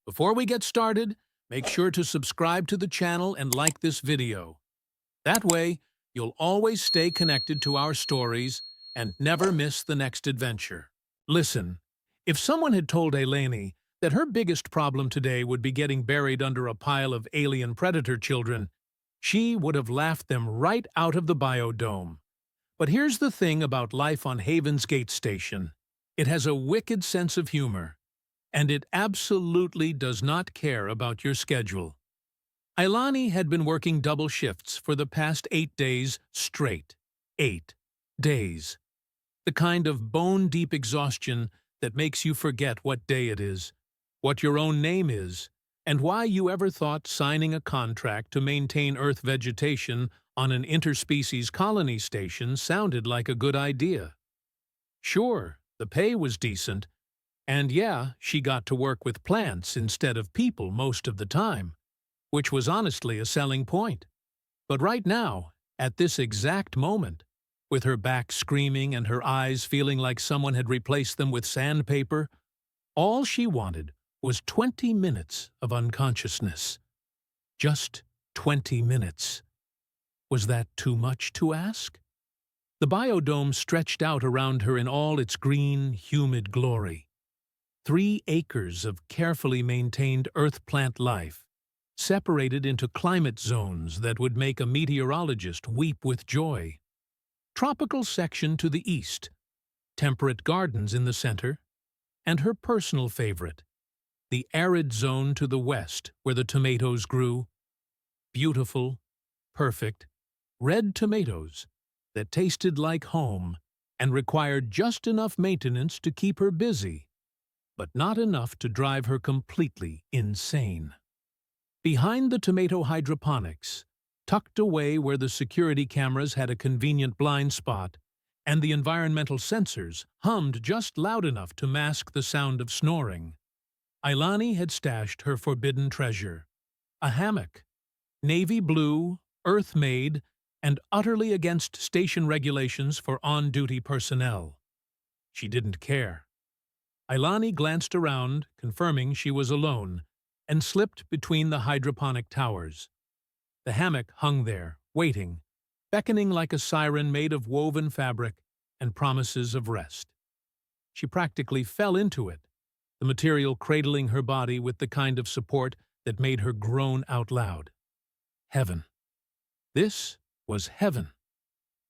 Before we get started, make sure to subscribe to the channel and like this video. That way, you'll always stay connected to our stories and never miss the next adventure. Listen, if someone had told Eleni that her biggest problem today would be getting buried under a pile of alien predator children, she would have laughed them right out of the biodome. But here's the thing about life on Haven's Gate Station. It has a wicked sense of humor, and it absolutely does not care about your schedule. Ailani had been working double shifts for the past 8 days straight. 8 days. The kind of bone-deep exhaustion that makes you forget what day it is, what your own name is, and why you ever thought signing a contract to maintain Earth vegetation on an interspecies colony station sounded like a good idea. Sure, the pay was decent, and yeah, she got to work with plants instead of people most of the time, which was honestly a selling point. But right now, at this exact moment, with her back screaming and her eyes feeling like someone had replaced them with sandpaper, all she wanted was 20 minutes of unconsciousness. Just 20 minutes. Was that too much to ask? The biodome stretched out around her in all its green, humid glory. 3 acres of carefully maintained earth plant life, separated into climate zones that would make a meteorologist weep with joy. Tropical section to the east, temperate gardens in the center, and her personal favorite, the arid zone to the west where the tomatoes grew. Beautiful, perfect, red tomatoes that tasted like home and required just enough maintenance to keep her busy, but not enough to drive her completely insane. Behind the tomato hydroponics, tucked away where the security cameras had a convenient blind spot, and the environmental sensors hummed just loud enough to mask the sound of snoring, Ailani had stashed her forbidden treasure, a hammock, navy blue, earth-made, and utterly against station regulations for on-duty personnel. She didn't care. Ailani glanced around, confirming she was alone, and slipped between the hydroponic towers. The hammock hung there, waiting, beckoning like a siren made of woven fabric and promises of rest. She practically fell into it, the material cradling her body with the kind of support that made her groan out loud. Heaven. This was heaven.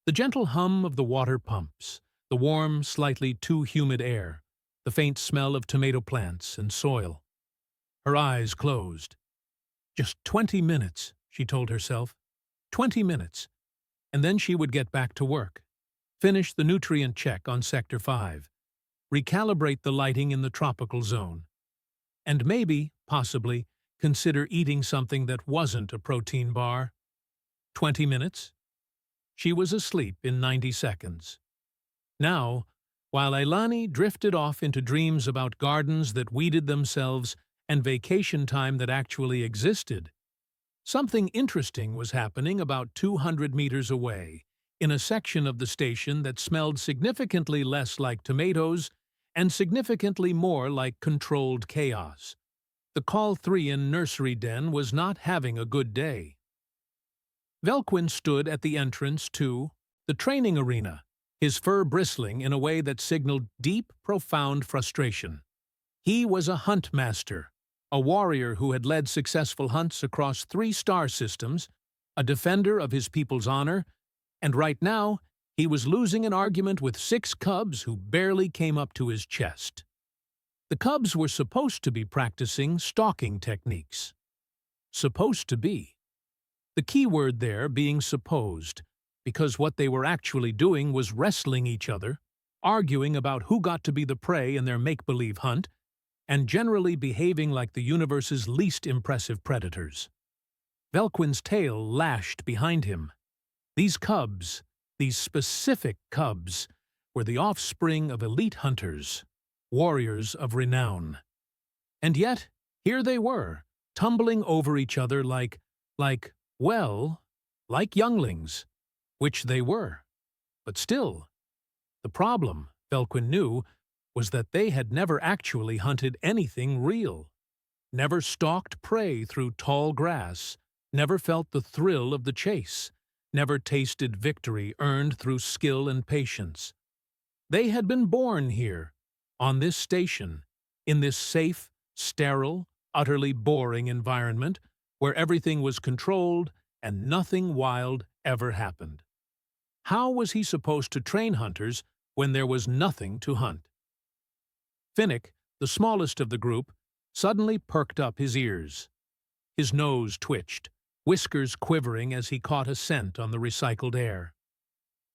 The gentle hum of the water pumps, the warm, slightly too humid air, the faint smell of tomato plants and soil. Her eyes closed. Just 20 minutes, she told herself. 20 minutes. And then she would get back to work. Finish the nutrient check on Sector 5. Recalibrate the lighting in the tropical zone. And maybe, possibly, consider eating something that wasn't a protein bar. 20 minutes? She was asleep in 90 seconds. Now, while Ailani drifted off into dreams about gardens that weeded themselves and vacation time that actually existed, something interesting was happening about 200 meters away, in a section of the station that smelled significantly less like tomatoes and significantly more like controlled chaos. The Call-3 nursery den was not having a good day. Velquin stood at the entrance to the training arena, his fur bristling in a way that signaled deep, profound frustration. He was a hunt master, a warrior who had led successful hunts across 3 star systems, a defender of his people's honor, and right now he was losing an argument with 6 cubs who barely came up to his chest. The cubs were supposed to be practicing stalking techniques. Supposed to be. The key word there being supposed, because what they were actually doing was wrestling each other, arguing about who got to be the prey in their make-believe hunt, and generally behaving like the universe's least impressive predators. Velquin's tail lashed behind him. These cubs, these specific cubs, were the offspring of elite hunters, warriors of renown. And yet, here they were, tumbling over each other like younglings, which they were. But still, the problem, Velquin knew, was that they had never actually hunted anything real. never stalked prey through tall grass, never felt the thrill of the chase, never tasted victory earned through skill and patience. They had been born here, on this station, in this safe, sterile, utterly boring environment where everything was controlled and nothing wild ever happened. How was he supposed to train hunters when there was nothing to hunt? Finnick, the smallest of the group, suddenly perked up his ears. His nose twitched, whiskers quivering as he caught a scent on the recycled air.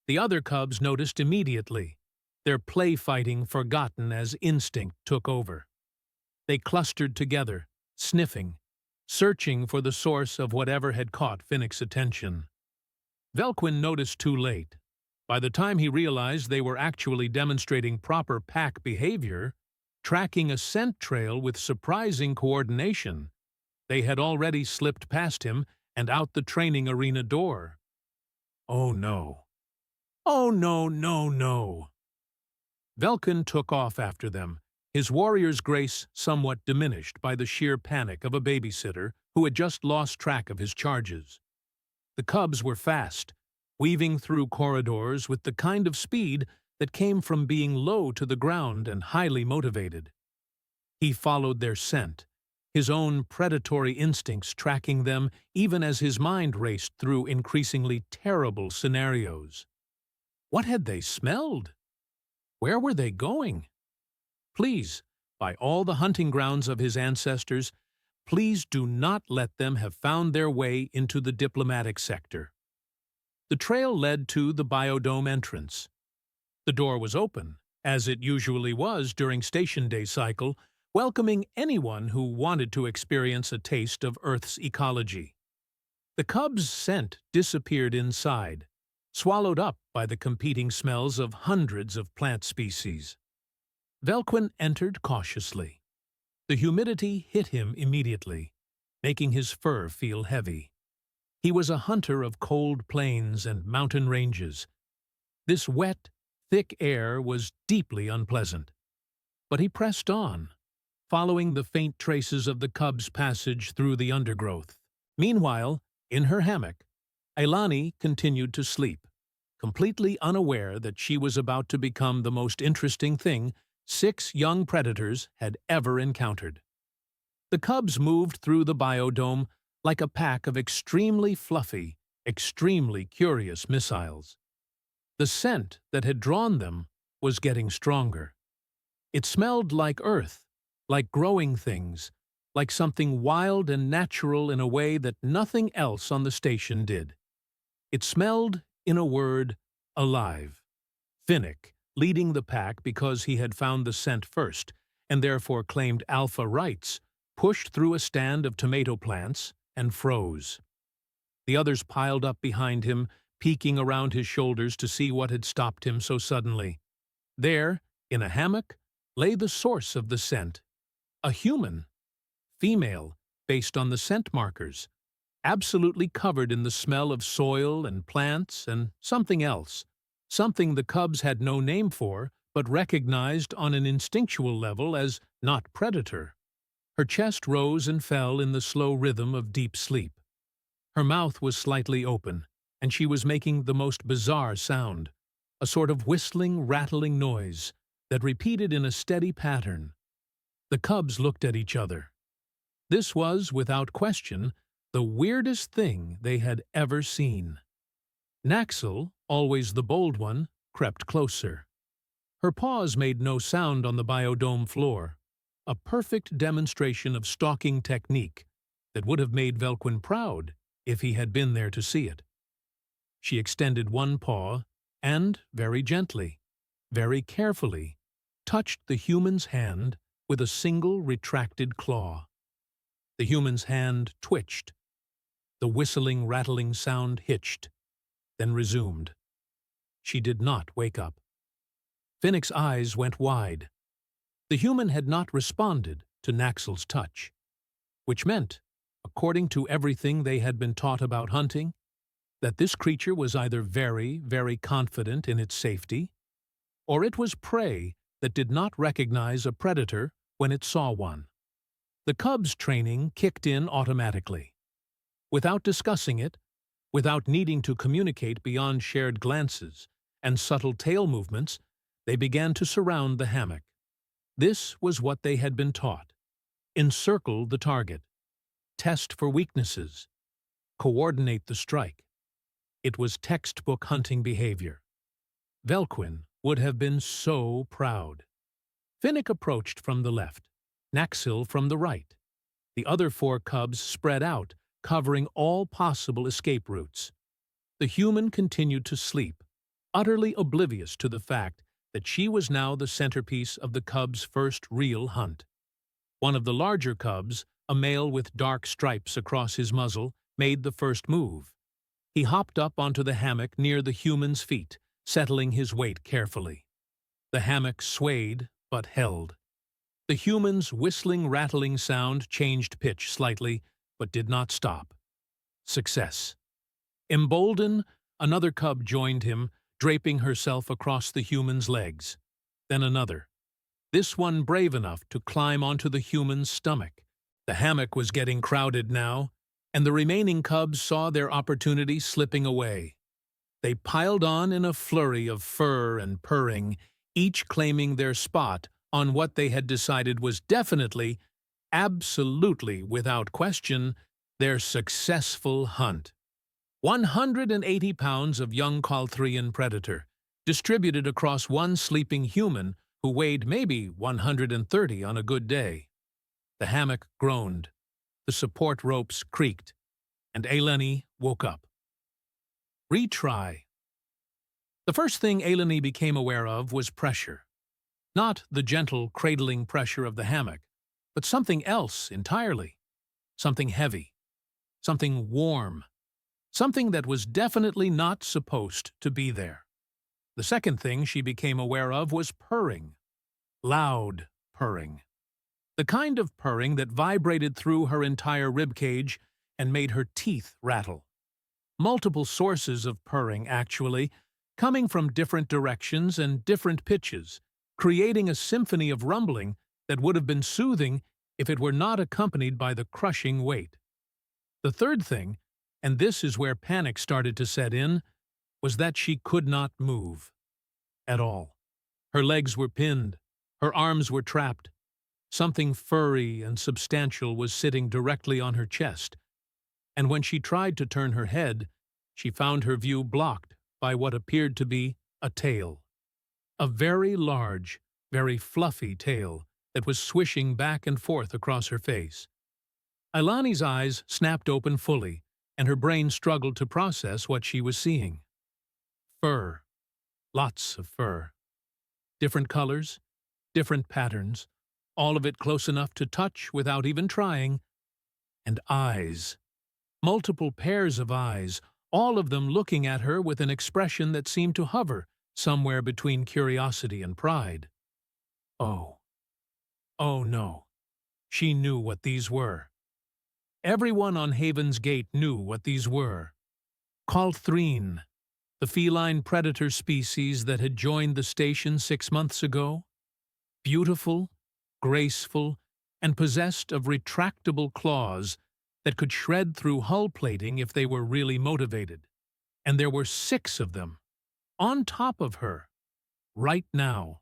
The other cubs noticed immediately, their play-fighting forgotten as instinct took over. They clustered together, sniffing, searching for the source of whatever had caught Finnick's attention. Velquin noticed too late. By the time he realized they were actually demonstrating proper pack behavior, tracking a scent trail with surprising coordination, they had already slipped past him and out the training arena door. Oh no. Oh no, no, no. Velkin took off after them, his warrior's grace somewhat diminished by the sheer panic of a babysitter who had just lost track of his charges. The cubs were fast, weaving through corridors with the kind of speed that came from being low to the ground and highly motivated. He followed their scent, his own predatory instincts tracking them even as his mind raced through increasingly terrible scenarios. What had they smelled? Where were they going? Please, by all the hunting grounds of his ancestors, please do not let them have found their way into the diplomatic sector. The trail led to the biodome entrance. The door was open, as it usually was during Station Day cycle, welcoming anyone who wanted to experience a taste of Earth's ecology. The cubs' scent disappeared inside, swallowed up by the competing smells of hundreds of plant species. Velquin entered cautiously. The humidity hit him immediately, making his fur feel heavy. He was a hunter of cold plains and mountain ranges. This wet, thick air was deeply unpleasant. But he pressed on, following the faint traces of the cub's passage through the undergrowth. Meanwhile, in her hammock, Ailani continued to sleep, completely unaware that she was about to become the most interesting thing 6 young predators had ever encountered. The cubs moved through the biodome like a pack of extremely fluffy, extremely curious missiles. The scent that had drawn them was getting stronger. It smelled like earth, like growing things, like something wild and natural in a way that nothing else on the station did. It smelled, in a word, alive. Finnick, leading the pack because he had found the scent first, and therefore claimed alpha rights, pushed through a stand of tomato plants and froze. The others piled up behind him, peeking around his shoulders to see what had stopped him so suddenly. There, in a hammock, lay the source of the scent. A human. Female, based on the scent markers. Absolutely covered in the smell of soil and plants and something else. Something the cubs had no name for, but recognized on an instinctual level as not predator. Her chest rose and fell in the slow rhythm of deep sleep. Her mouth was slightly open, and she was making the most bizarre sound, a sort of whistling, rattling noise that repeated in a steady pattern. The cubs looked at each other. This was, without question, the weirdest thing they had ever seen. Naxel, always the bold one, crept closer. Her paws made no sound on the biodome floor, a perfect demonstration of stalking technique that would have made Velquin proud if he had been there to see it. She extended one paw and, very gently, very carefully, touched the human's hand with a single retracted claw. The human's hand twitched. The whistling, rattling sound hitched, then resumed. She did not wake up. Finnick's eyes went wide. The human had not responded to Naxel's touch, which meant, according to everything they had been taught about hunting, that this creature was either very, very confident in its safety, or it was prey that did not recognize a predator when it saw one. The cub's training kicked in automatically. Without discussing it, without needing to communicate beyond shared glances and subtle tail movements, they began to surround the hammock. This was what they had been taught. Encircle the target. Test for weaknesses. Coordinate the strike. It was textbook hunting behavior. Velquin would have been so proud. Finnick approached from the left, Naxil from the right. The other 4 cubs spread out, covering all possible escape routes. The human continued to sleep, utterly oblivious to the fact that she was now the centerpiece of the cub's first real hunt. One of the larger cubs, a male with dark stripes across his muzzle, made the first move. He hopped up onto the hammock near the human's feet, settling his weight carefully. The hammock swayed, but held. The human's whistling, rattling sound changed pitch slightly, but did not stop. Success. Emboldened, another cub joined him, draping herself across the human's legs. Then another. This one brave enough to climb onto the human's stomach. The hammock was getting crowded now, and the remaining cubs saw their opportunity slipping away. They piled on in a flurry of fur and purring, each claiming their spot on what they had decided was definitely, absolutely without question, their successful hunt. 180 pounds of young Calthrian predator, distributed across one sleeping human who weighed maybe 130 on a good day. The hammock groaned, the support ropes creaked, and Eleni woke up. Retry. The first thing Eleni became aware of was pressure. Not the gentle, cradling pressure of the hammock, but something else entirely. Something heavy. Something warm. Something that was definitely not supposed to be there. The second thing she became aware of was purring. Loud purring. The kind of purring that vibrated through her entire ribcage and made her teeth rattle. Multiple sources of purring, actually, coming from different directions and different pitches, creating a symphony of rumbling that would have been soothing if it were not accompanied by the crushing weight. The third thing, and this is where panic started to set in, was that she could not move. At all. Her legs were pinned. Her arms were trapped. Something furry and substantial was sitting directly on her chest, and when she tried to turn her head, she found her view blocked by what appeared to be a tail. A very large, very fluffy tail that was swishing back and forth across her face. Ailani's eyes snapped open fully, and her brain struggled to process what she was seeing. Fur. Lots of fur. Different colors, different patterns, all of it close enough to touch without even trying. And eyes. Multiple pairs of eyes, all of them looking at her with an expression that seemed to hover somewhere between curiosity and pride. Oh. Oh no. She knew what these were. Everyone on Haven's Gate knew what these were. Calthrine, the feline predator species that had joined the station 6 months ago. Beautiful, graceful, and possessed of retractable claws that could shred through hull plating if they were really motivated. And there were 6 of them, on top of her, right now.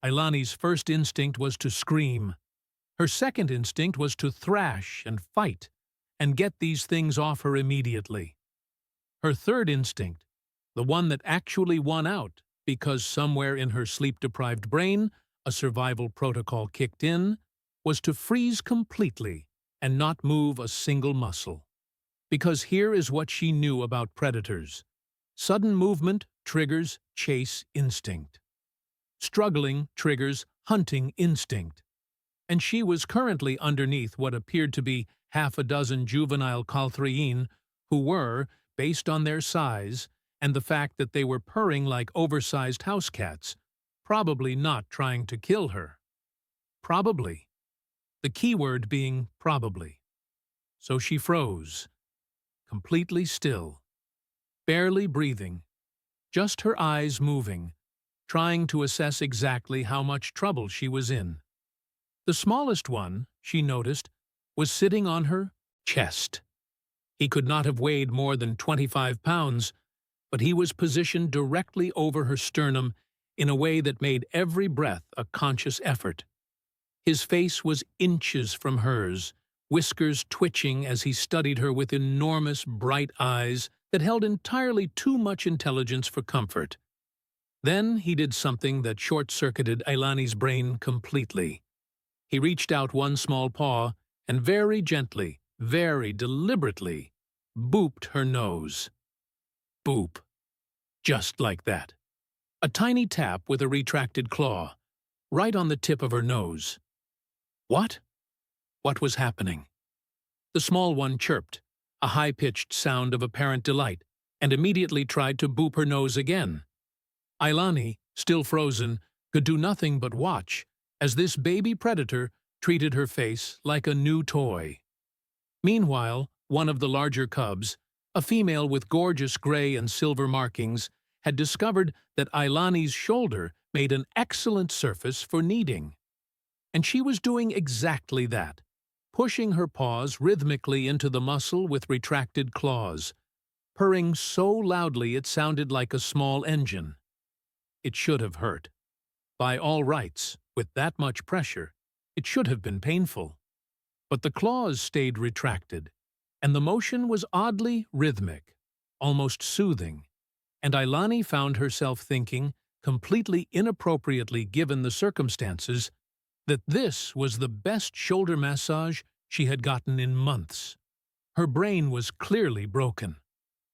Ailani's first instinct was to scream. Her second instinct was to thrash and fight and get these things off her immediately. Her third instinct, the one that actually won out because somewhere in her sleep-deprived brain a survival protocol kicked in, was to freeze completely and not move a single muscle. Because here is what she knew about predators. Sudden movement triggers chase instinct. Struggling triggers hunting instinct. And she was currently underneath what appeared to be half a dozen juvenile Calthriene who were, based on their size and the fact that they were purring like oversized house cats, probably not trying to kill her. Probably. The key word being probably. So she froze, completely still, barely breathing, just her eyes moving, trying to assess exactly how much trouble she was in. The smallest one, she noticed, was sitting on her chest. He could not have weighed more than 25 pounds, but he was positioned directly over her sternum in a way that made every breath a conscious effort. His face was inches from hers, whiskers twitching as he studied her with enormous, bright eyes that held entirely too much intelligence for comfort. Then he did something that short-circuited Ailani's brain completely. He reached out one small paw and very gently, very deliberately, booped her nose. Boop. Just like that. A tiny tap with a retracted claw, right on the tip of her nose. What? What was happening? The small one chirped, a high-pitched sound of apparent delight, and immediately tried to boop her nose again. Ailani, still frozen, could do nothing but watch as this baby predator treated her face like a new toy. Meanwhile, one of the larger cubs, a female with gorgeous gray and silver markings, had discovered that Ailani's shoulder made an excellent surface for kneading. And she was doing exactly that, pushing her paws rhythmically into the muscle with retracted claws, purring so loudly it sounded like a small engine. It should have hurt. By all rights, with that much pressure, it should have been painful. But the claws stayed retracted, and the motion was oddly rhythmic, almost soothing, and Ailani found herself thinking, completely inappropriately given the circumstances, that this was the best shoulder massage she had gotten in months. Her brain was clearly broken.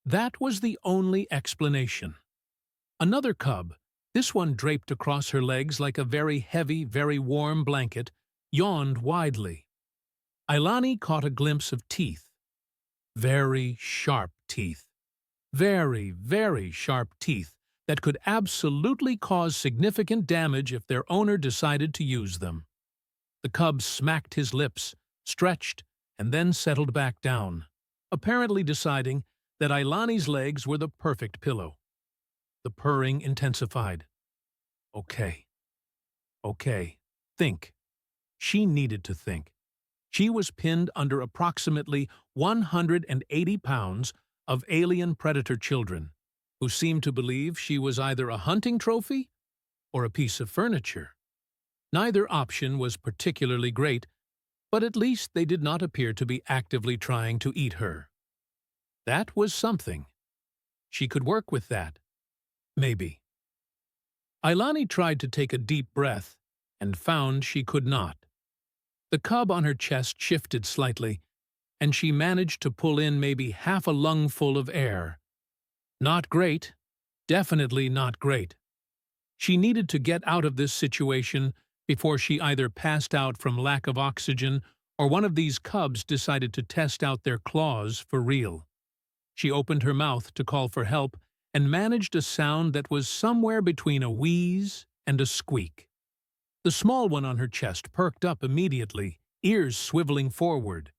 That was the only explanation. Another cub, this one draped across her legs like a very heavy, very warm blanket, yawned widely. Ailani caught a glimpse of teeth. Very sharp teeth. Very, very sharp teeth that could absolutely cause significant damage if their owner decided to use them. The cub smacked his lips, stretched, and then settled back down, apparently deciding that Ailani's legs were the perfect pillow. The purring intensified. Okay. Think. She needed to think. She was pinned under approximately 180 pounds of alien predator children, who seemed to believe she was either a hunting trophy or a piece of furniture. Neither option was particularly great, but at least they did not appear to be actively trying to eat her. That was something. She could work with that. Maybe. Ailani tried to take a deep breath and found she could not. The cub on her chest shifted slightly, and she managed to pull in maybe half a lungful of air. Not great. Definitely not great. She needed to get out of this situation before she either passed out from lack of oxygen or one of these cubs decided to test out their claws for real. She opened her mouth to call for help and managed a sound that was somewhere between a wheeze and a squeak. The small one on her chest perked up immediately, ears swiveling forward.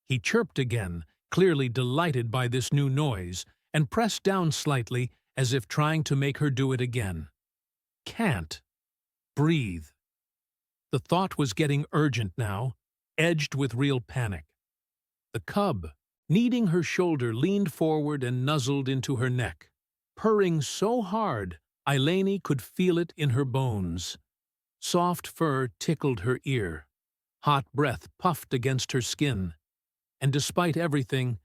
He chirped again, clearly delighted by this new noise, and pressed down slightly as if trying to make her do it again. Can't. Breathe. The thought was getting urgent now, edged with real panic. The cub, kneading her shoulder, leaned forward and nuzzled into her neck, purring so hard Ailani could feel it in her bones. Soft fur tickled her ear. Hot breath puffed against her skin. And despite everything,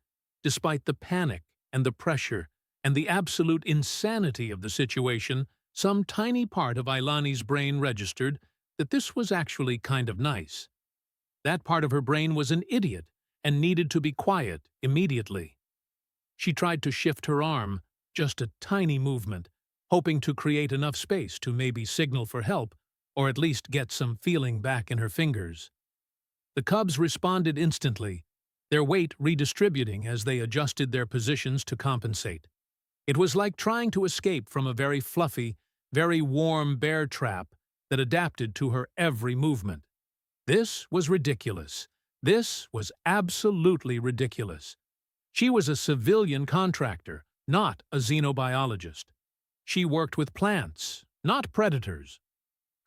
despite the panic and the pressure and the absolute insanity of the situation, some tiny part of Ailani's brain registered that this was actually kind of nice. That part of her brain was an idiot and needed to be quiet immediately. She tried to shift her arm, just a tiny movement, hoping to create enough space to maybe signal for help or at least get some feeling back in her fingers. The cubs responded instantly, their weight redistributing as they adjusted their positions to compensate. It was like trying to escape from a very fluffy, very warm bear trap that adapted to her every movement. This was ridiculous. This was absolutely ridiculous. She was a civilian contractor, not a xenobiologist. She worked with plants, not predators.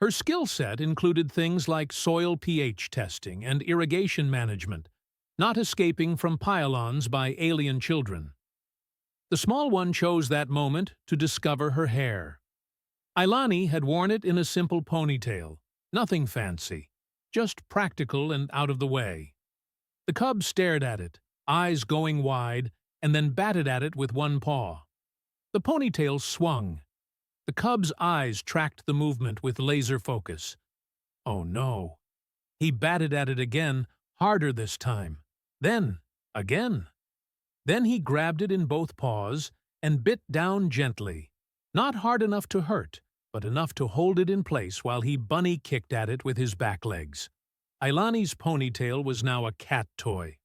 Her skill set included things like soil pH testing and irrigation management, not escaping from pylons by alien children. The small one chose that moment to discover her hair. Ailani had worn it in a simple ponytail, nothing fancy, just practical and out of the way. The cub stared at it, eyes going wide, and then batted at it with one paw. The ponytail swung. The cub's eyes tracked the movement with laser focus. Oh no. He batted at it again, harder this time. Then, again. Then he grabbed it in both paws and bit down gently, not hard enough to hurt, but enough to hold it in place while he bunny kicked at it with his back legs. Ailani's ponytail was now a cat toy.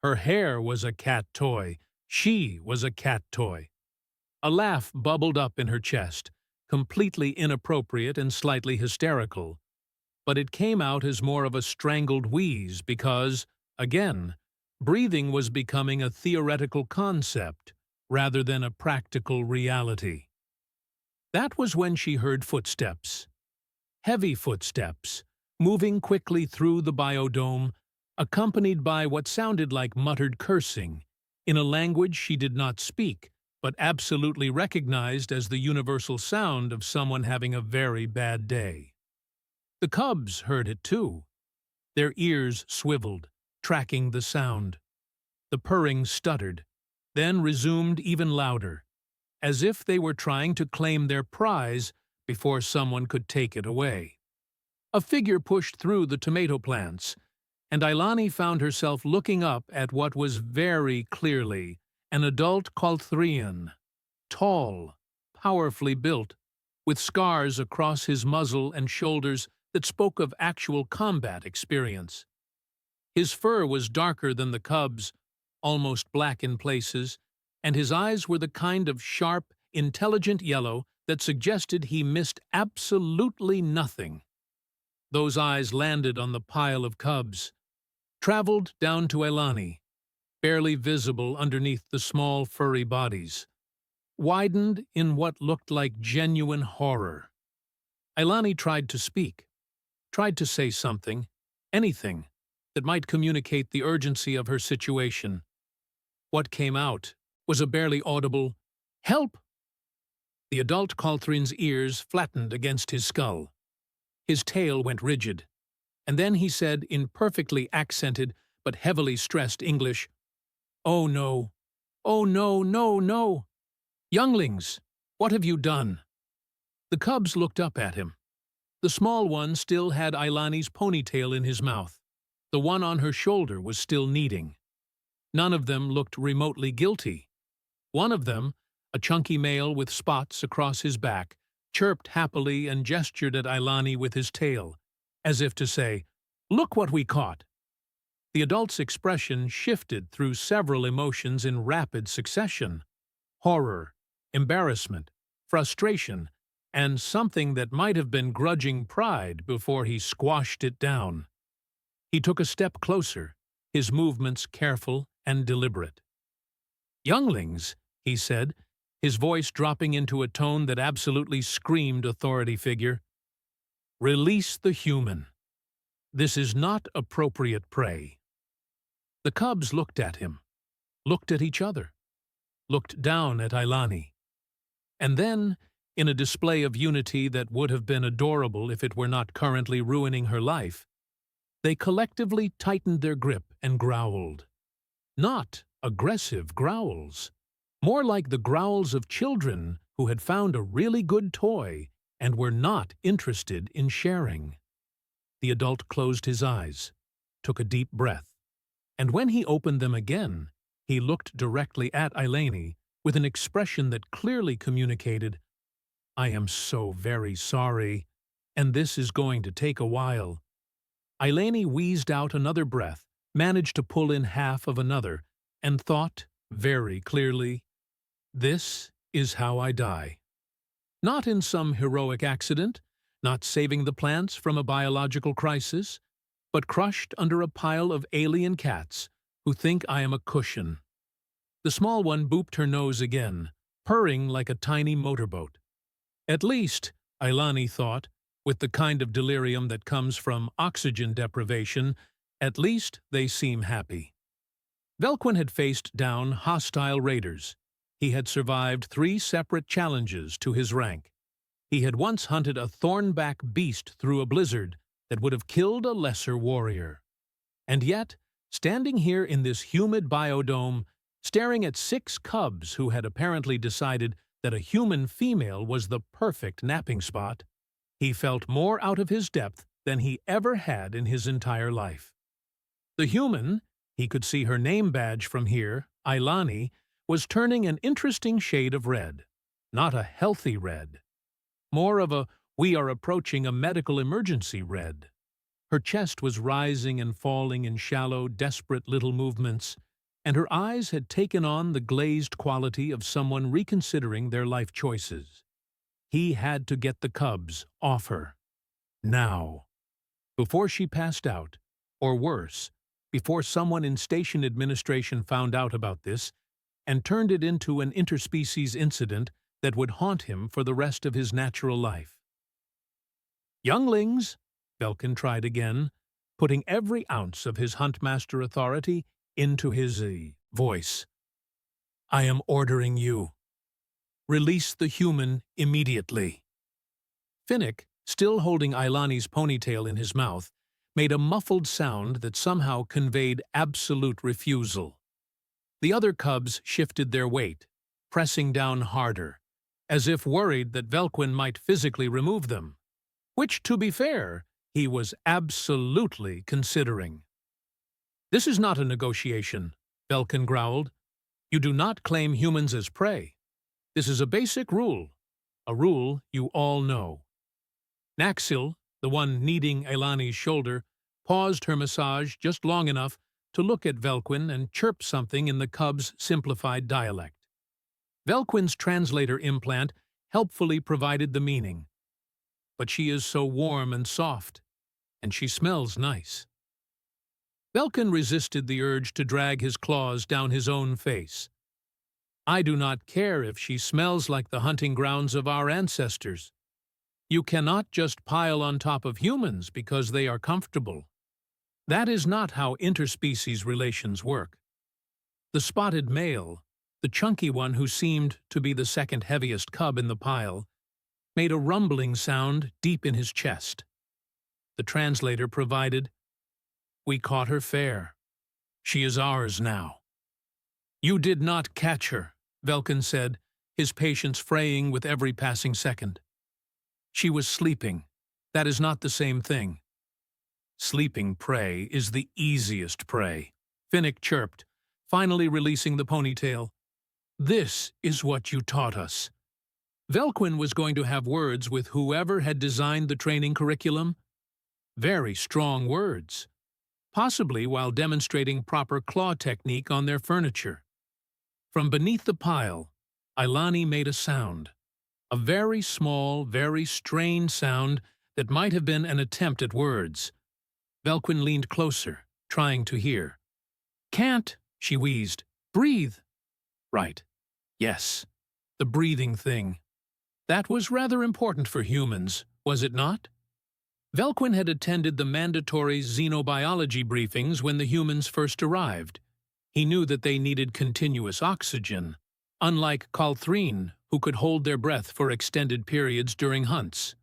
Her hair was a cat toy. She was a cat toy. A laugh bubbled up in her chest, completely inappropriate and slightly hysterical. But it came out as more of a strangled wheeze because, again, breathing was becoming a theoretical concept rather than a practical reality. That was when she heard footsteps. Heavy footsteps, moving quickly through the biodome, accompanied by what sounded like muttered cursing, in a language she did not speak, but absolutely recognized as the universal sound of someone having a very bad day. The cubs heard it too. Their ears swiveled, tracking the sound. The purring stuttered, then resumed even louder, as if they were trying to claim their prize before someone could take it away. A figure pushed through the tomato plants, and Ailani found herself looking up at what was very clearly an adult Calthrian, tall, powerfully built, with scars across his muzzle and shoulders that spoke of actual combat experience. His fur was darker than the cub's, almost black in places, and his eyes were the kind of sharp, intelligent yellow that suggested he missed absolutely nothing. Those eyes landed on the pile of cubs, traveled down to Ailani, barely visible underneath the small furry bodies, widened in what looked like genuine horror. Ailani tried to speak, tried to say something, anything, that might communicate the urgency of her situation. What came out was a barely audible, "Help!" The adult Calthrian's ears flattened against his skull. His tail went rigid, and then he said in perfectly accented but heavily stressed English, "Oh no, oh no, no, no! Younglings, what have you done?" The cubs looked up at him. The small one still had Ailani's ponytail in his mouth. The one on her shoulder was still kneading. None of them looked remotely guilty. One of them, a chunky male with spots across his back, chirped happily and gestured at Ailani with his tail, as if to say, "Look what we caught." The adult's expression shifted through several emotions in rapid succession: horror, embarrassment, frustration, and something that might have been grudging pride before he squashed it down. He took a step closer, his movements careful and deliberate. "Younglings," he said, his voice dropping into a tone that absolutely screamed authority figure, "release the human. This is not appropriate prey." The cubs looked at him, looked at each other, looked down at Ailani, and then, in a display of unity that would have been adorable if it were not currently ruining her life, they collectively tightened their grip and growled. Not aggressive growls, more like the growls of children who had found a really good toy and were not interested in sharing. The adult closed his eyes, took a deep breath, and when he opened them again, he looked directly at Ailani with an expression that clearly communicated, "I am so very sorry, and this is going to take a while." Ailani wheezed out another breath, managed to pull in half of another, and thought, very clearly, "This is how I die." Not in some heroic accident, not saving the plants from a biological crisis, but crushed under a pile of alien cats who think I am a cushion. The small one booped her nose again, purring like a tiny motorboat. At least, Ailani thought, With the kind of delirium that comes from oxygen deprivation, at least they seem happy. Velquin had faced down hostile raiders. He had survived 3 separate challenges to his rank. He had once hunted a thornback beast through a blizzard that would have killed a lesser warrior. And yet, standing here in this humid biodome, staring at 6 cubs who had apparently decided that a human female was the perfect napping spot, he felt more out of his depth than he ever had in his entire life. The human, he could see her name badge from here, Ailani, was turning an interesting shade of red. Not a healthy red. More of a we are approaching a medical emergency red. Her chest was rising and falling in shallow, desperate little movements, and her eyes had taken on the glazed quality of someone reconsidering their life choices. He had to get the cubs off her. Now. Before she passed out, or worse, before someone in station administration found out about this and turned it into an interspecies incident that would haunt him for the rest of his natural life. "Younglings," Velquin tried again, putting every ounce of his huntmaster authority into his voice. "I am ordering you. Release the human immediately." Finnick, still holding Ailani's ponytail in his mouth, made a muffled sound that somehow conveyed absolute refusal. The other cubs shifted their weight, pressing down harder, as if worried that Velquin might physically remove them, which, to be fair, he was absolutely considering. "This is not a negotiation," Velquin growled. "You do not claim humans as prey. This is a basic rule, a rule you all know." Naxil, the one kneading Ailani's shoulder, paused her massage just long enough to look at Velquin and chirp something in the cub's simplified dialect. Velquin's translator implant helpfully provided the meaning. "But she is so warm and soft, and she smells nice." Velquin resisted the urge to drag his claws down his own face. "I do not care if she smells like the hunting grounds of our ancestors. You cannot just pile on top of humans because they are comfortable. That is not how interspecies relations work." The spotted male, the chunky one who seemed to be the second heaviest cub in the pile, made a rumbling sound deep in his chest. The translator provided, "We caught her fair. She is ours now." "You did not catch her," Velquin said, his patience fraying with every passing second. "She was sleeping. That is not the same thing." "Sleeping prey is the easiest prey," Finnick chirped, finally releasing the ponytail. "This is what you taught us." Velquin was going to have words with whoever had designed the training curriculum. Very strong words, possibly while demonstrating proper claw technique on their furniture. From beneath the pile, Ailani made a sound. A very small, very strained sound that might have been an attempt at words. Velquin leaned closer, trying to hear. "Can't," she wheezed. "Breathe." "Right. Yes. The breathing thing. That was rather important for humans, was it not?" Velquin had attended the mandatory xenobiology briefings when the humans first arrived. He knew that they needed continuous oxygen, unlike Calthrine, who could hold their breath for extended periods during hunts,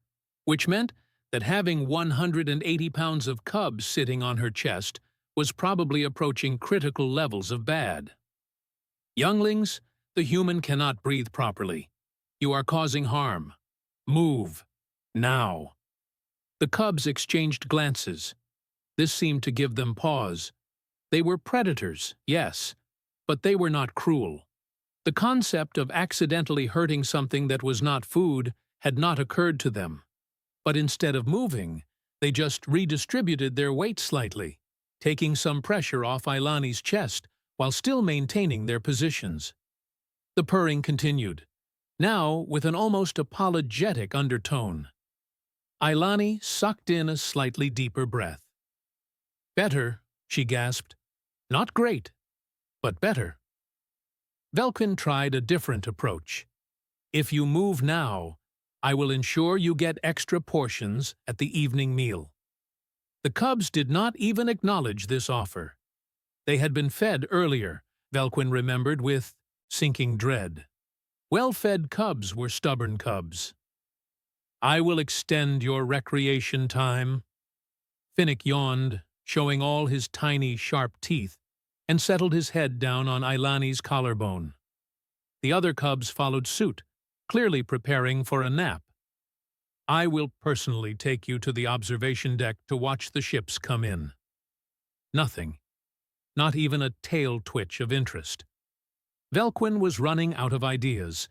which meant that having 180 pounds of cubs sitting on her chest was probably approaching critical levels of bad. "Younglings, the human cannot breathe properly. You are causing harm. Move. Now." The cubs exchanged glances. This seemed to give them pause. They were predators, yes, but they were not cruel. The concept of accidentally hurting something that was not food had not occurred to them. But instead of moving, they just redistributed their weight slightly, taking some pressure off Ailani's chest while still maintaining their positions. The purring continued, now with an almost apologetic undertone. Ailani sucked in a slightly deeper breath. "Better," she gasped. "Not great, but better." Velquin tried a different approach. "If you move now, I will ensure you get extra portions at the evening meal." The cubs did not even acknowledge this offer. They had been fed earlier, Velquin remembered with sinking dread. Well-fed cubs were stubborn cubs. "I will extend your recreation time." Finnick yawned, showing all his tiny, sharp teeth, and settled his head down on Ailani's collarbone. The other cubs followed suit, clearly preparing for a nap. "I will personally take you to the observation deck to watch the ships come in." Nothing. Not even a tail twitch of interest. Velquin was running out of ideas.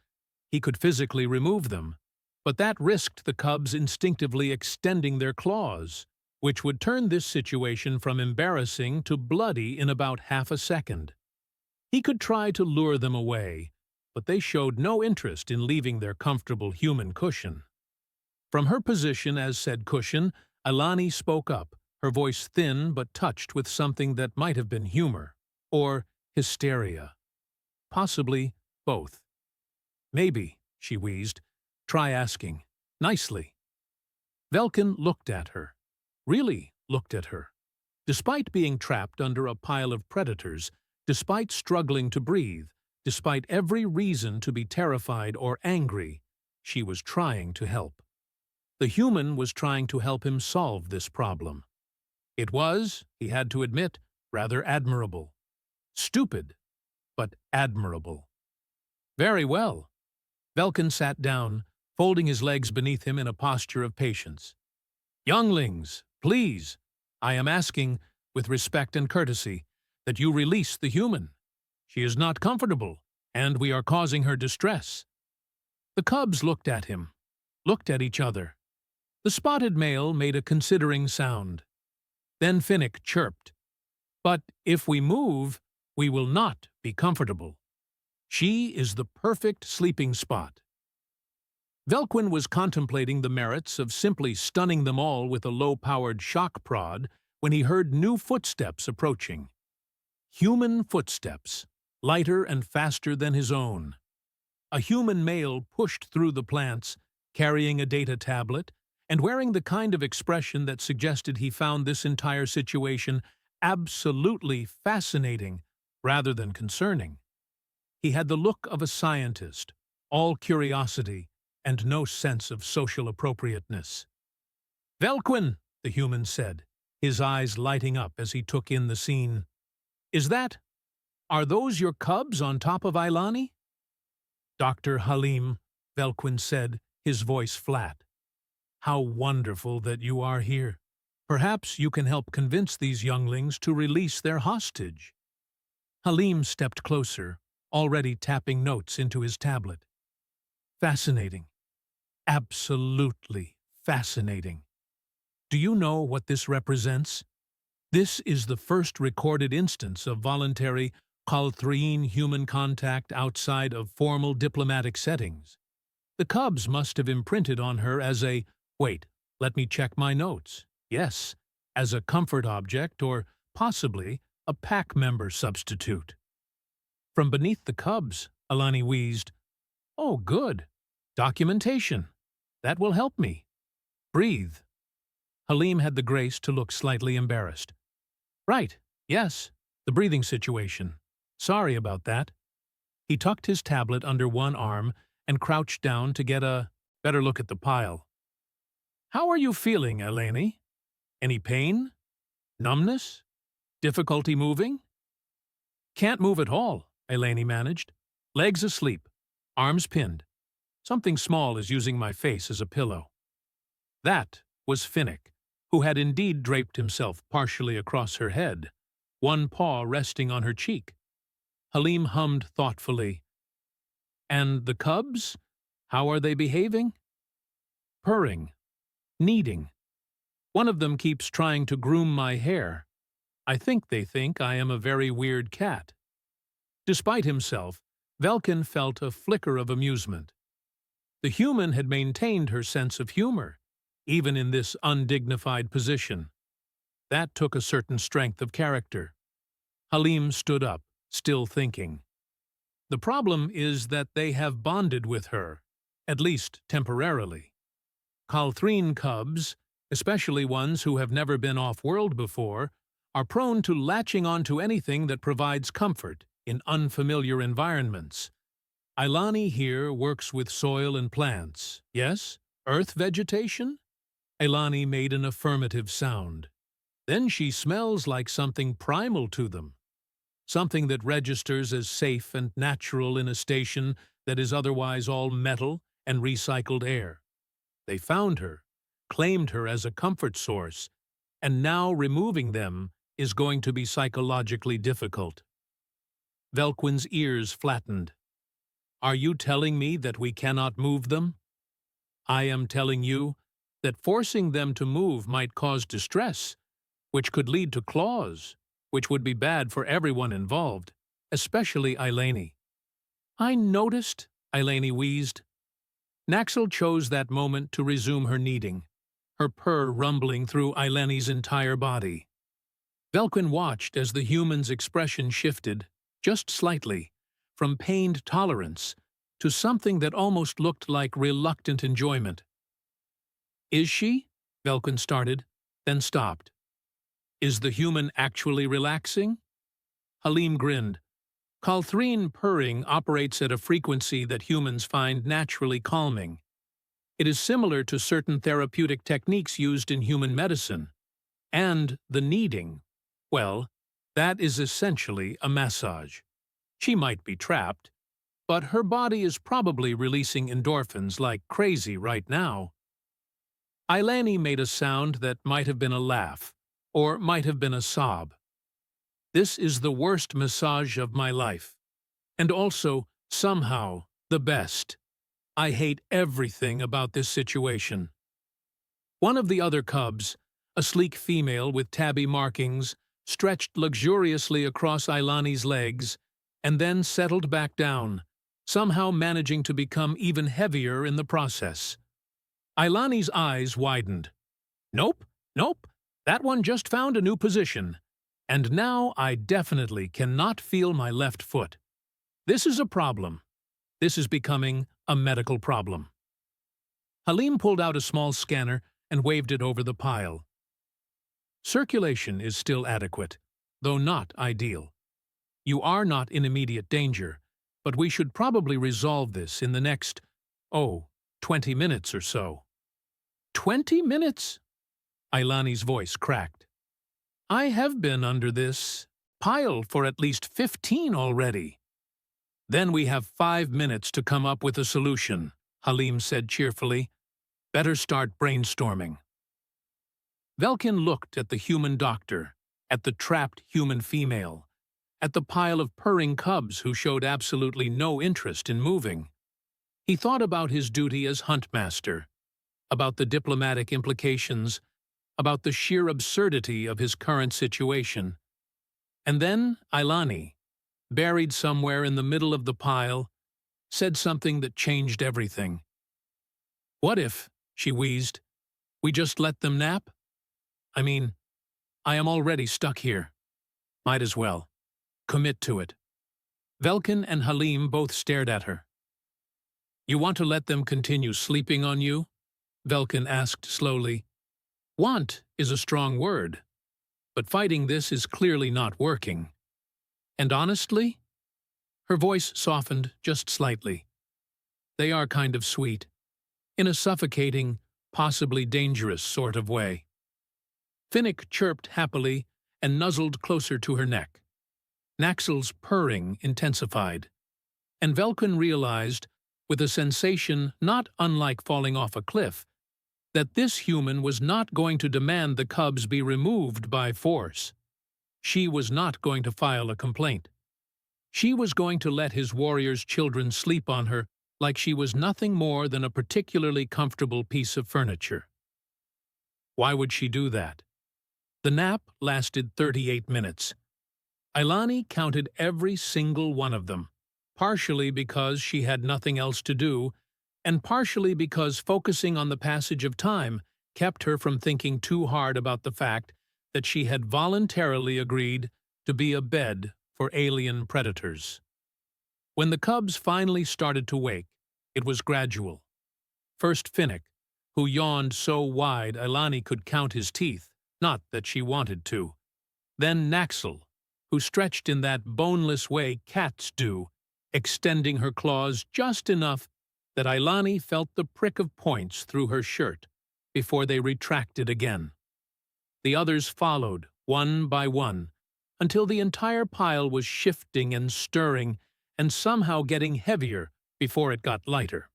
He could physically remove them, but that risked the cubs instinctively extending their claws, which would turn this situation from embarrassing to bloody in about half a second. He could try to lure them away, but they showed no interest in leaving their comfortable human cushion. From her position as said cushion, Ailani spoke up, her voice thin but touched with something that might have been humor, or hysteria. Possibly both. "Maybe," she wheezed. "Try asking. Nicely." Velquin looked at her. Really looked at her. Despite being trapped under a pile of predators, despite struggling to breathe, despite every reason to be terrified or angry, she was trying to help. The human was trying to help him solve this problem. It was, he had to admit, rather admirable. Stupid, but admirable. "Very well." Velquin sat down, folding his legs beneath him in a posture of patience. "Younglings, please, I am asking, with respect and courtesy, that you release the human. She is not comfortable, and we are causing her distress." The cubs looked at him, looked at each other. The spotted male made a considering sound. Then Finnick chirped, "But if we move, we will not be comfortable. She is the perfect sleeping spot." Velquin was contemplating the merits of simply stunning them all with a low-powered shock prod when he heard new footsteps approaching. Human footsteps, lighter and faster than his own. A human male pushed through the plants, carrying a data tablet, and wearing the kind of expression that suggested he found this entire situation absolutely fascinating rather than concerning. He had the look of a scientist, all curiosity and no sense of social appropriateness. "Velquin," the human said, his eyes lighting up as he took in the scene. Are those your cubs on top of Ailani?" "Dr. Halim," Velquin said, his voice flat. "How wonderful that you are here. Perhaps you can help convince these younglings to release their hostage." Halim stepped closer, already tapping notes into his tablet. "Fascinating. Absolutely fascinating. Do you know what this represents? This is the first recorded instance of voluntary Calthrine human contact outside of formal diplomatic settings. The cubs must have imprinted on her as a, wait, let me check my notes. Yes, as a comfort object or possibly a pack member substitute." From beneath the cubs, Ailani wheezed, "Oh, good. Documentation. That will help me. Breathe." Halim had the grace to look slightly embarrassed. "Right, yes, the breathing situation. Sorry about that." He tucked his tablet under one arm and crouched down to get a better look at the pile. "How are you feeling, Ailani? Any pain? Numbness? Difficulty moving?" "Can't move at all," Ailani managed. "Legs asleep, arms pinned. Something small is using my face as a pillow." That was Finnick, who had indeed draped himself partially across her head, one paw resting on her cheek. Halim hummed thoughtfully. "And the cubs? How are they behaving?" "Purring. Kneading. One of them keeps trying to groom my hair. I think they think I am a very weird cat." Despite himself, Velquin felt a flicker of amusement. The human had maintained her sense of humor, even in this undignified position. That took a certain strength of character. Halim stood up, still thinking. The problem is that they have bonded with her, at least temporarily. Calthrine cubs, especially ones who have never been off-world before, are prone to latching onto anything that provides comfort in unfamiliar environments. Ailani here works with soil and plants. Yes? Earth vegetation? Ailani made an affirmative sound. Then she smells like something primal to them. Something that registers as safe and natural in a station that is otherwise all metal and recycled air. They found her, claimed her as a comfort source, and now removing them is going to be psychologically difficult. Velquin's ears flattened. Are you telling me that we cannot move them? I am telling you that forcing them to move might cause distress, which could lead to claws, which would be bad for everyone involved, especially Ailani. I noticed, Ailani wheezed. Naxal chose that moment to resume her kneading, her purr rumbling through Ailani's entire body. Velquin watched as the human's expression shifted, just slightly, from pained tolerance to something that almost looked like reluctant enjoyment. Is she? Velquin started, then stopped. Is the human actually relaxing? Halim grinned. Calthrine purring operates at a frequency that humans find naturally calming. It is similar to certain therapeutic techniques used in human medicine. And the kneading, well, that is essentially a massage. She might be trapped, but her body is probably releasing endorphins like crazy right now. Ailani made a sound that might have been a laugh, or might have been a sob. This is the worst massage of my life, and also, somehow, the best. I hate everything about this situation. One of the other cubs, a sleek female with tabby markings, stretched luxuriously across Ailani's legs, and then settled back down, somehow managing to become even heavier in the process. Ailani's eyes widened. Nope, nope, that one just found a new position. And now I definitely cannot feel my left foot. This is a problem. This is becoming a medical problem. Halim pulled out a small scanner and waved it over the pile. Circulation is still adequate, though not ideal. You are not in immediate danger, but we should probably resolve this in the next, 20 minutes or so. 20 minutes? Ailani's voice cracked. I have been under this pile for at least 15 already. Then we have 5 minutes to come up with a solution, Halim said cheerfully. Better start brainstorming. Velkin looked at the human doctor, at the trapped human female, at the pile of purring cubs who showed absolutely no interest in moving. He thought about his duty as huntmaster, about the diplomatic implications, about the sheer absurdity of his current situation. And then Ailani, buried somewhere in the middle of the pile, said something that changed everything. What if, she wheezed, we just let them nap? I mean, I am already stuck here. Might as well. Commit to it. Velkin and Halim both stared at her. You want to let them continue sleeping on you? Velkin asked slowly. Want is a strong word, but fighting this is clearly not working. And honestly, her voice softened just slightly. They are kind of sweet, in a suffocating, possibly dangerous sort of way. Finnick chirped happily and nuzzled closer to her neck. Naxal's purring intensified, and Velkin realized, with a sensation not unlike falling off a cliff, that this human was not going to demand the cubs be removed by force. She was not going to file a complaint. She was going to let his warrior's children sleep on her like she was nothing more than a particularly comfortable piece of furniture. Why would she do that? The nap lasted 38 minutes. Ailani counted every single one of them, partially because she had nothing else to do, and partially because focusing on the passage of time kept her from thinking too hard about the fact that she had voluntarily agreed to be a bed for alien predators. When the cubs finally started to wake, it was gradual. First Finnick, who yawned so wide Ailani could count his teeth, not that she wanted to. Then Naxal, who stretched in that boneless way cats do, extending her claws just enough that Ailani felt the prick of points through her shirt before they retracted again. The others followed, one by one, until the entire pile was shifting and stirring and somehow getting heavier before it got lighter.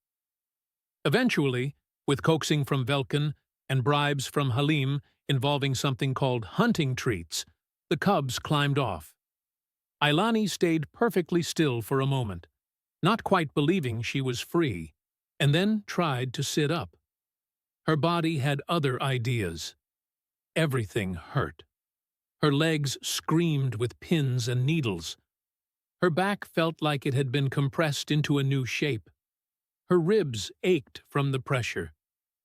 Eventually, with coaxing from Velkin and bribes from Halim involving something called hunting treats, the cubs climbed off. Ailani stayed perfectly still for a moment, not quite believing she was free, and then tried to sit up. Her body had other ideas. Everything hurt. Her legs screamed with pins and needles. Her back felt like it had been compressed into a new shape. Her ribs ached from the pressure,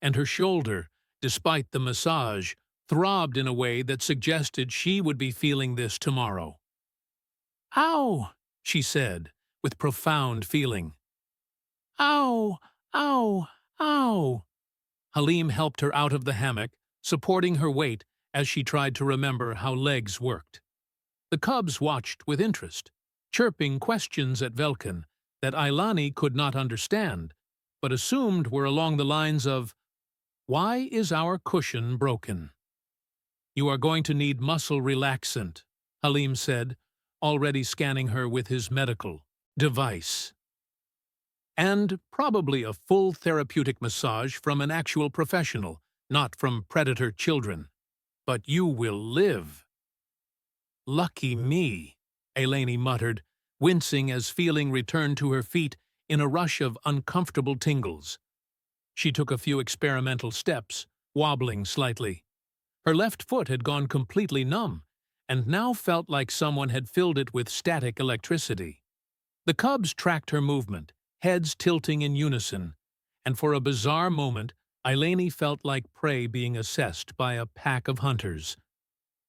and her shoulder, despite the massage, throbbed in a way that suggested she would be feeling this tomorrow. "Ow!" she said, with profound feeling. "Ow! Ow! Ow!" Halim helped her out of the hammock, supporting her weight as she tried to remember how legs worked. The cubs watched with interest, chirping questions at Velkin that Ailani could not understand, but assumed were along the lines of, "Why is our cushion broken?" "You are going to need muscle relaxant," Halim said, already scanning her with his medical device. "And probably a full therapeutic massage from an actual professional, not from predator children. But you will live." "Lucky me," Ailani muttered, wincing as feeling returned to her feet in a rush of uncomfortable tingles. She took a few experimental steps, wobbling slightly. Her left foot had gone completely numb, and now felt like someone had filled it with static electricity. The cubs tracked her movement, heads tilting in unison, and for a bizarre moment, Ailani felt like prey being assessed by a pack of hunters,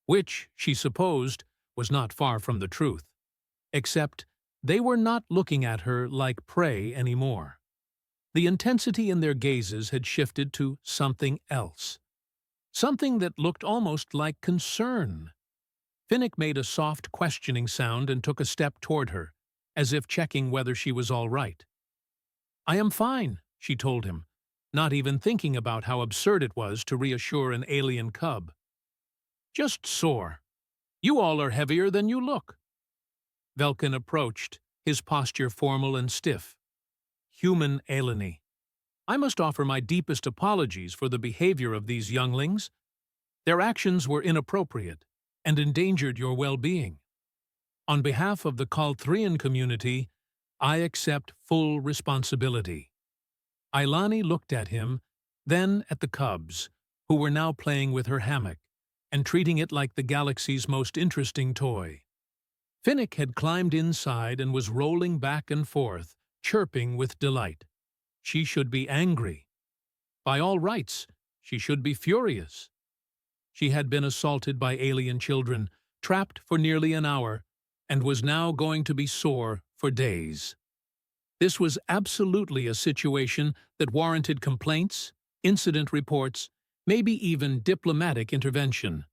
which, she supposed, was not far from the truth, except they were not looking at her like prey anymore. The intensity in their gazes had shifted to something else, something that looked almost like concern. Finnick made a soft, questioning sound and took a step toward her, as if checking whether she was all right. "I am fine," she told him, not even thinking about how absurd it was to reassure an alien cub. "Just sore. You all are heavier than you look." Velkin approached, his posture formal and stiff. "Human Ailani, I must offer my deepest apologies for the behavior of these younglings. Their actions were inappropriate and endangered your well-being. On behalf of the Kalthrian community, I accept full responsibility." Ailani looked at him, then at the cubs, who were now playing with her hammock and treating it like the galaxy's most interesting toy. Finnick had climbed inside and was rolling back and forth, chirping with delight. She should be angry. By all rights, she should be furious. She had been assaulted by alien children, trapped for nearly an hour, and was now going to be sore for days. This was absolutely a situation that warranted complaints, incident reports, maybe even diplomatic intervention.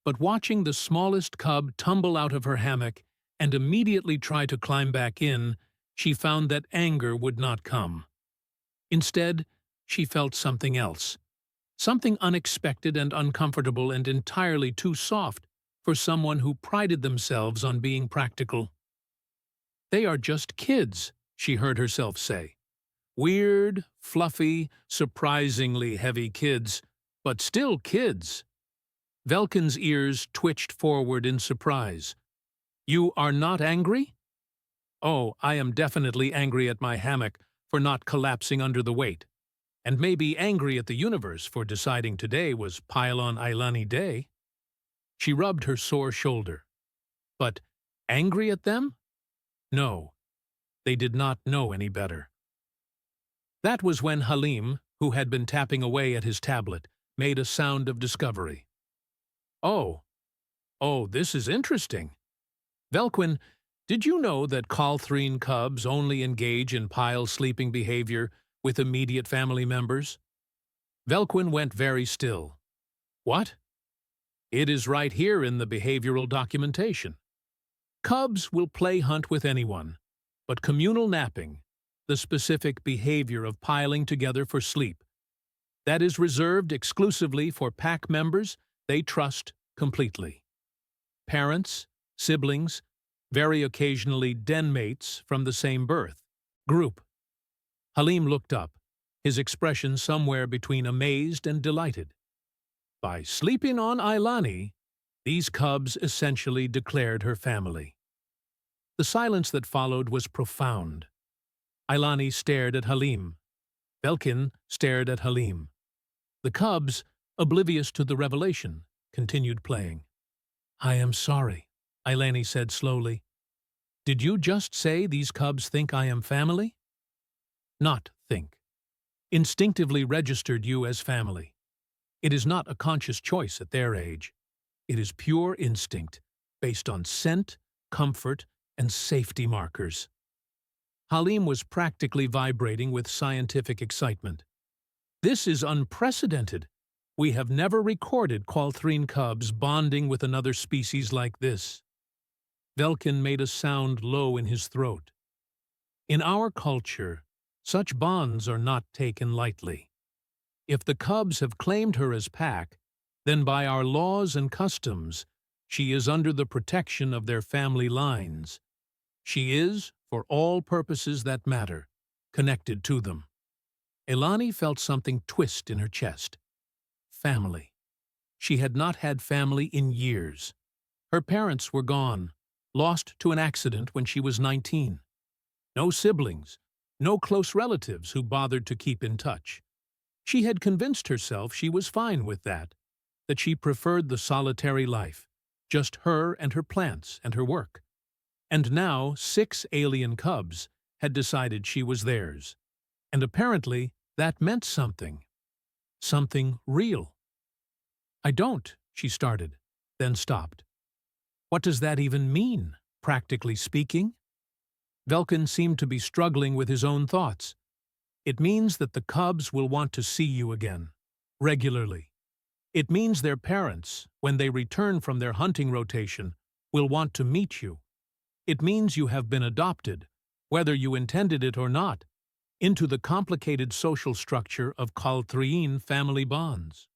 But watching the smallest cub tumble out of her hammock and immediately try to climb back in, she found that anger would not come. Instead, she felt something else, something unexpected and uncomfortable and entirely too soft for someone who prided themselves on being practical. "They are just kids," she heard herself say. "Weird, fluffy, surprisingly heavy kids, but still kids." Velkin's ears twitched forward in surprise. "You are not angry?" "Oh, I am definitely angry at my hammock for not collapsing under the weight, and maybe angry at the universe for deciding today was Pile-on Ailani Day." She rubbed her sore shoulder. But angry at them? No. They did not know any better. That was when Halim, who had been tapping away at his tablet, made a sound of discovery. Oh, this is interesting. Velquin, did you know that Kalthrine cubs only engage in pile sleeping behavior with immediate family members? Velquin went very still. What? It is right here in the behavioral documentation. Cubs will play hunt with anyone, but communal napping, the specific behavior of piling together for sleep, that is reserved exclusively for pack members they trust completely. Parents, siblings, very occasionally den mates from the same birth, group. Halim looked up, his expression somewhere between amazed and delighted. By sleeping on Ailani, these cubs essentially declared her family. The silence that followed was profound. Ailani stared at Halim. Velkin stared at Halim. The cubs, oblivious to the revelation, continued playing. I am sorry, Ailani said slowly. Did you just say these cubs think I am family? Not think. Instinctively registered you as family. It is not a conscious choice at their age. It is pure instinct, based on scent, comfort, and safety markers. Halim was practically vibrating with scientific excitement. This is unprecedented. We have never recorded qualthrine cubs bonding with another species like this. Velkin made a sound low in his throat. In our culture, such bonds are not taken lightly. If the cubs have claimed her as pack, then by our laws and customs, she is under the protection of their family lines. She is, for all purposes that matter, connected to them. Elani felt something twist in her chest. Family. She had not had family in years. Her parents were gone, lost to an accident when she was 19. No siblings, no close relatives who bothered to keep in touch. She had convinced herself she was fine with that she preferred the solitary life, just her and her plants and her work. And now 6 alien cubs had decided she was theirs. And apparently that meant something. Something real. I don't, she started, then stopped. What does that even mean, practically speaking? Velkin seemed to be struggling with his own thoughts. It means that the cubs will want to see you again, regularly. It means their parents, when they return from their hunting rotation, will want to meet you. It means you have been adopted, whether you intended it or not, into the complicated social structure of qualthrine family bonds.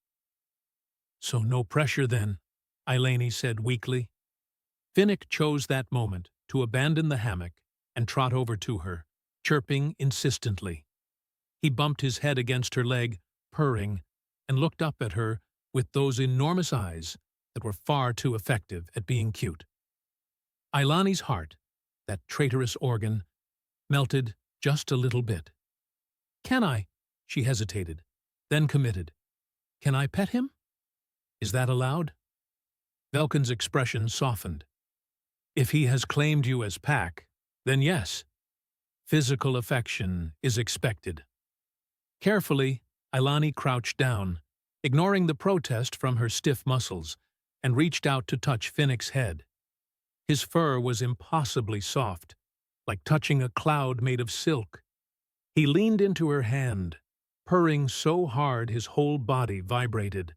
So no pressure then, Ailani said weakly. Finnick chose that moment to abandon the hammock and trot over to her, chirping insistently. He bumped his head against her leg, purring, and looked up at her with those enormous eyes that were far too effective at being cute. Ailani's heart, that traitorous organ, melted just a little bit. Can I? She hesitated, then committed. Can I pet him? Is that allowed? Velkin's expression softened. If he has claimed you as pack, then yes. Physical affection is expected. Carefully, Ailani crouched down, ignoring the protest from her stiff muscles, and reached out to touch Finnick's head. His fur was impossibly soft, like touching a cloud made of silk. He leaned into her hand, purring so hard his whole body vibrated.